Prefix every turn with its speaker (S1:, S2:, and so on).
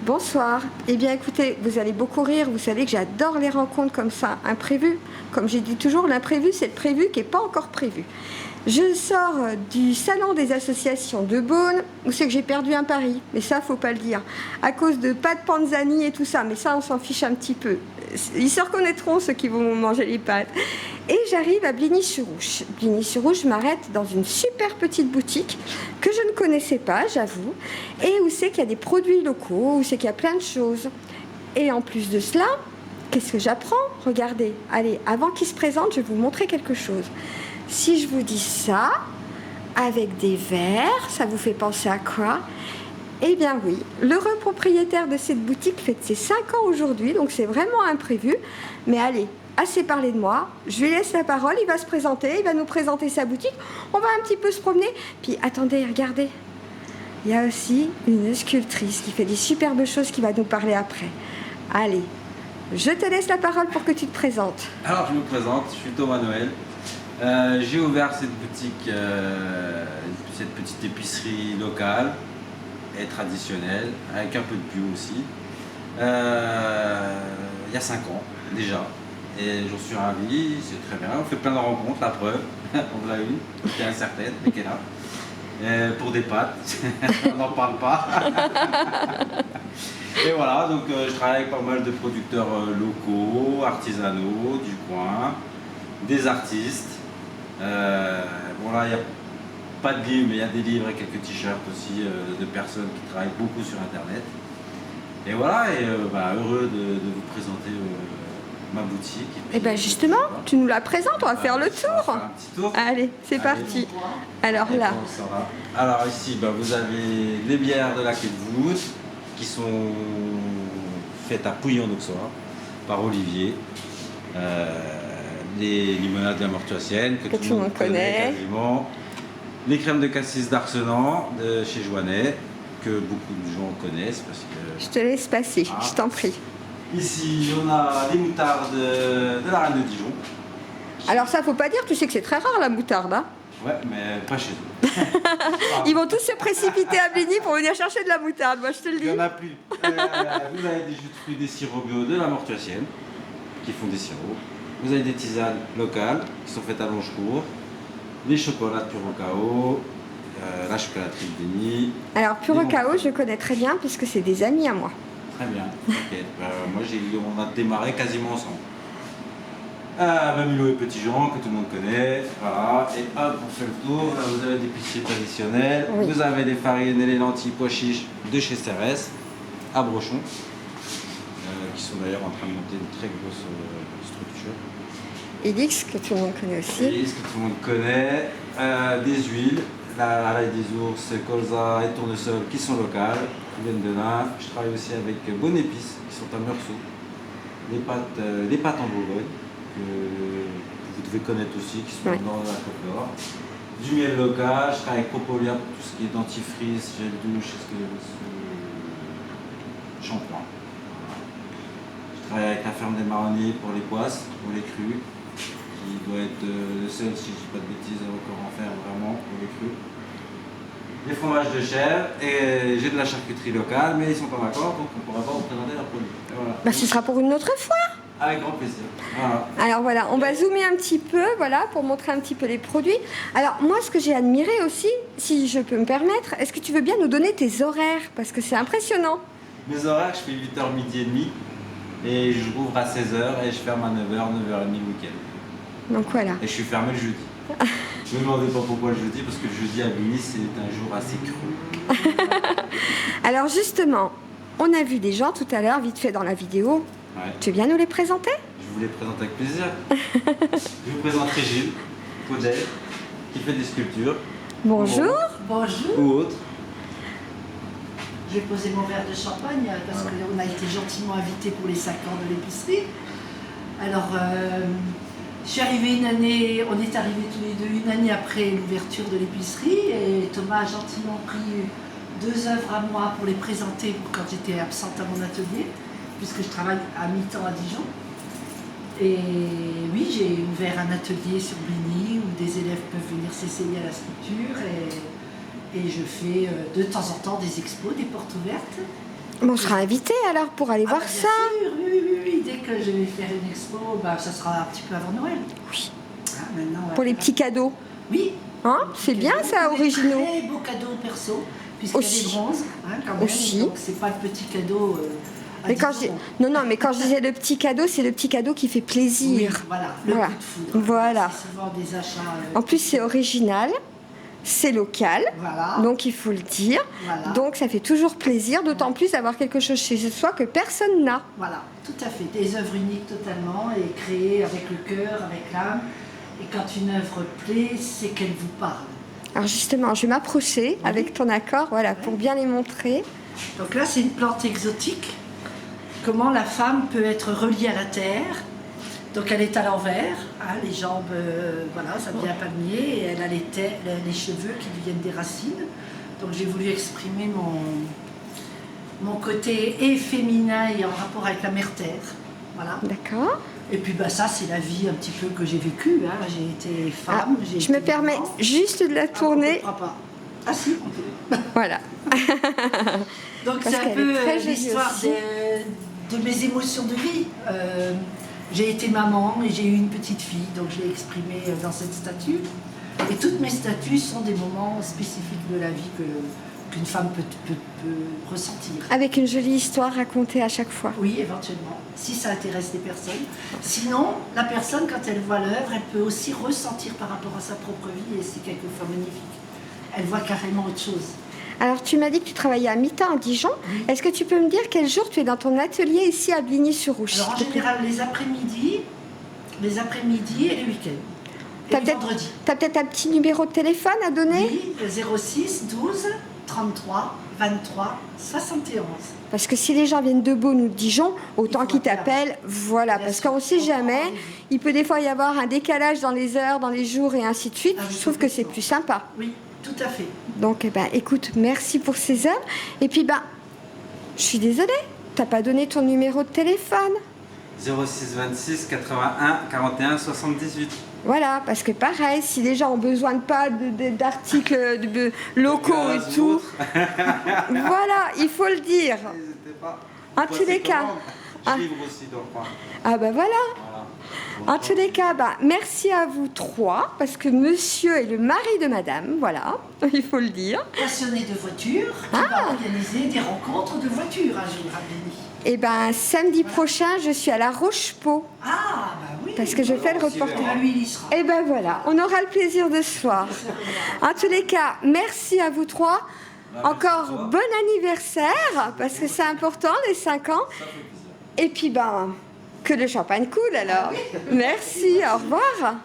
S1: Bonsoir. Eh bien écoutez, vous allez beaucoup rire, vous savez que j'adore les rencontres comme ça, imprévues. Comme j'ai dit toujours, l'imprévu c'est le prévu qui n'est pas encore prévu. Je sors du salon des associations de Beaune, où c'est que j'ai perdu un pari, mais ça faut pas le dire, à cause de pâtes Panzani et tout ça, mais ça on s'en fiche un petit peu. Ils se reconnaîtront ceux qui vont manger les pâtes. Et j'arrive à Bligny-sur-Ouche. Bligny-sur-Ouche, je m'arrête dans une super petite boutique que je ne connaissais pas, j'avoue, et où c'est qu'il y a des produits locaux, où c'est qu'il y a plein de choses. Et en plus de cela, qu'est-ce que j'apprends? Regardez, allez, avant qu'il se présente, je vais vous montrer quelque chose. Si je vous dis ça, avec des verres, ça vous fait penser à quoi? Eh bien oui, l'heureux propriétaire de cette boutique fête ses 5 ans aujourd'hui, donc c'est vraiment imprévu. Mais allez, assez parlé de moi, je lui laisse la parole, il va se présenter, il va nous présenter sa boutique, on va un petit peu se promener. Puis attendez, regardez, il y a aussi une sculptrice qui fait des superbes choses qui va nous parler après. Allez, je te laisse la parole pour que tu te présentes.
S2: Alors je me présente, je suis Thomas Noël. J'ai ouvert cette boutique, cette petite épicerie locale et traditionnelle, avec un peu de bio aussi, il y a 5 ans déjà. Et j'en suis ravi, c'est très bien. On fait plein de rencontres, la preuve, on l'a eu, qui est incertaine, mais qui est là. Pour des pâtes, on n'en parle pas. Et voilà, donc je travaille avec pas mal de producteurs locaux, artisanaux, du coin, des artistes. Bon là, il n'y a pas de livres, mais il y a des livres et quelques t-shirts aussi de personnes qui travaillent beaucoup sur Internet. Et voilà, heureux de vous présenter ma boutique.
S1: Et bien justement, tu nous la présentes, on va faire le tour.
S2: On va faire un petit tour.
S1: Allez, c'est parti. Alors
S2: Et
S1: là.
S2: Alors ici, vous avez les bières de la Quai de Voûte qui sont faites à Pouilly-en-Auxois par Olivier. Les limonades de la Mortuacienne que tout le monde connaît quasiment. Les crèmes de cassis d'Arsenan de chez Joannet que beaucoup de gens connaissent parce que...
S1: Je te laisse passer, je t'en prie.
S2: Ici, on a les moutardes de la Reine de Dijon.
S1: Alors ça, faut pas dire, tu sais que c'est très rare la moutarde. Hein?
S2: Ouais, mais pas chez eux.
S1: Ils vont tous se précipiter à Bligny pour venir chercher de la moutarde, moi je te le dis.
S2: Il n'y en a plus. Vous avez des jus de fruits, des sirops bio de la Mortuacienne qui font des sirops. Vous avez des tisanes locales qui sont faites à Longecourt, les chocolats Puro Cao, la chocolaterie de Denis.
S1: Alors Puro Cao, je connais très bien puisque c'est des amis à moi.
S2: Très bien, ok. Moi on a démarré quasiment ensemble. Mamilo et Petit Jean que tout le monde connaît, voilà. Et hop, on fait le tour. Là, vous avez des épiceries traditionnelles. Oui. Vous avez les farines et les lentilles pois chiches de chez Cérès à Brochon, qui sont d'ailleurs en train de monter une très grosse structure.
S1: Elix, que tout le monde connaît aussi.
S2: Elix, que tout le monde connaît. Des huiles, la l'ail des ours, colza et tournesol qui sont locales, qui viennent de là. Je travaille aussi avec Bonne Épice, qui sont à Meursault. Les pâtes en Bourgogne, que vous devez connaître aussi, qui sont dans la Côte d'Or. Du miel local, je travaille avec Propolia pour tout ce qui est dentifrice, gel douche, shampoing. Je travaille avec la ferme des Marronniers pour les poisses, pour les crus, qui doit être le seul, si je ne dis pas de bêtises, à encore en faire vraiment pour les crus. Les fromages de chèvre, et j'ai de la charcuterie locale, mais ils sont pas d'accord, donc on ne pourra pas vous présenter leurs produits. Voilà.
S1: Bah, ce sera pour une autre fois.
S2: Avec grand plaisir. Voilà.
S1: Alors voilà, on va zoomer un petit peu, voilà, pour montrer un petit peu les produits. Alors moi, ce que j'ai admiré aussi, si je peux me permettre, est-ce que tu veux bien nous donner tes horaires? Parce que c'est impressionnant.
S2: Mes horaires, je fais 8h, midi et demi, et je rouvre à 16h, et je ferme à 9h, 9h30 le week-end.
S1: Donc voilà.
S2: Et je suis fermé le jeudi. Ne me demandez pas pourquoi le jeudi, parce que le jeudi à Bligny, c'est un jour assez creux.
S1: Alors justement, on a vu des gens tout à l'heure, vite fait dans la vidéo. Ouais. Tu veux bien nous les présenter?
S2: Je vous les présente avec plaisir. Je vous présenterai Gilles Podel, qui fait des sculptures.
S1: Bonjour.
S3: Bonjour.
S2: Ou autre.
S3: Je vais poser mon verre de champagne parce qu'on a été gentiment invités pour les 5 ans de l'épicerie. Alors, je suis arrivée une année, on est arrivés tous les deux une année après l'ouverture de l'épicerie et Thomas a gentiment pris 2 œuvres à moi pour les présenter quand j'étais absente à mon atelier, puisque je travaille à mi-temps à Dijon. Et oui, j'ai ouvert un atelier sur Bligny où des élèves peuvent venir s'essayer à la sculpture et je fais de temps en temps des expos, des portes ouvertes.
S1: On sera invité alors pour aller voir
S3: bien
S1: ça.
S3: sûr, oui. Dès que je vais faire une expo, ça sera un petit peu avant Noël.
S1: Oui.
S3: Maintenant,
S1: Pour les petits cadeaux.
S3: Oui.
S1: Hein, c'est bien ça,
S3: Des
S1: originaux.
S3: très beaux cadeaux perso, puisqu'il y a
S1: Aussi.
S3: des bronzes, quand même.
S1: Aussi.
S3: Donc c'est pas le petit cadeau.
S1: Mais quand je dis... Non, mais quand je disais le petit cadeau, c'est le petit cadeau qui fait plaisir.
S3: Oui, voilà, le
S1: Voilà.
S3: coup de foudre.
S1: Voilà.
S3: C'est souvent des achats.
S1: En plus, c'est original, c'est local,
S3: Voilà.
S1: donc il faut le dire.
S3: Voilà.
S1: Donc ça fait toujours plaisir, d'autant plus d'avoir quelque chose chez soi que personne n'a.
S3: Voilà, tout à fait. Des œuvres uniques totalement et créées avec le cœur, avec l'âme. Et quand une œuvre plaît, c'est qu'elle vous parle.
S1: Alors justement, je vais m'approcher avec ton accord, voilà, pour bien les montrer.
S3: Donc là, c'est une plante exotique. Comment la femme peut être reliée à la terre. Donc elle est à l'envers, les jambes, voilà, ça devient un palmier, et elle a les cheveux qui deviennent des racines. Donc j'ai voulu exprimer mon côté et féminin et en rapport avec la mère terre. Voilà.
S1: D'accord.
S3: Et puis ça, c'est la vie un petit peu que j'ai vécue. J'ai été femme.
S1: Je me permets juste de la tourner.
S3: Ah si, on peut.
S1: Voilà.
S3: Donc
S1: Parce
S3: c'est un
S1: qu'elle
S3: peu
S1: est très jolie
S3: l'histoire
S1: aussi.
S3: de mes émotions de vie. J'ai été maman et j'ai eu une petite fille, donc je l'ai exprimée dans cette statue. Et toutes mes statues sont des moments spécifiques de la vie qu'une femme peut ressentir.
S1: Avec une jolie histoire racontée à chaque fois.
S3: Oui, éventuellement, si ça intéresse les personnes. Sinon, la personne, quand elle voit l'œuvre, elle peut aussi ressentir par rapport à sa propre vie, et c'est quelquefois magnifique. Elle voit carrément autre chose.
S1: Alors, tu m'as dit que tu travaillais à mi-temps à Dijon.
S3: Oui.
S1: Est-ce que tu peux me dire quel jour tu es dans ton atelier ici à Bligny-sur-Rouge?
S3: Alors, en général, les après-midi et les week-ends. Et le vendredi.
S1: Tu as peut-être un petit numéro de téléphone à donner?
S3: Oui, 06 12 33 23 71.
S1: Parce que si les gens viennent de Beaune ou de Dijon, autant
S3: faut
S1: qu'ils
S3: appeler.
S1: t'appellent, voilà,
S3: Bien
S1: parce
S3: sûr,
S1: qu'on ne sait
S3: on
S1: jamais,
S3: prend rendez-vous.
S1: il peut des fois y avoir un décalage dans les heures, dans les jours et ainsi de suite.
S3: Ah oui,
S1: Je trouve que c'est
S3: complètement.
S1: plus sympa.
S3: Oui, tout à fait.
S1: Donc, écoute, merci pour ces heures. Et puis, je suis désolée, t'as pas donné ton numéro de téléphone.
S2: 06 26 81 41 78.
S1: Voilà, parce que pareil, si les gens ont besoin d'articles locaux
S2: Gaz
S1: et
S2: ou
S1: tout,
S2: autre.
S1: voilà, il faut le dire.
S2: N'hésitez pas.
S1: En tous les cas.
S2: Je livre aussi dans le coin.
S1: Ah ben voilà.
S2: Voilà.
S1: En tous les cas, merci à vous trois, parce que monsieur est le mari de madame, voilà, il faut le dire.
S3: Passionné de voitures, qui va organiser des rencontres de voitures un jour à Bligny.
S1: Et samedi prochain, je suis à La Roche-Pau,
S3: Ah, oui.
S1: parce que je fais le
S2: aussi,
S1: reportage.
S3: Ah, lui, il y sera.
S1: Et voilà, on aura le plaisir de se voir. En tous les cas, merci à vous trois. Encore bon anniversaire, parce que c'est important, les 5 ans. Et puis, que le champagne coule alors. Merci, au revoir.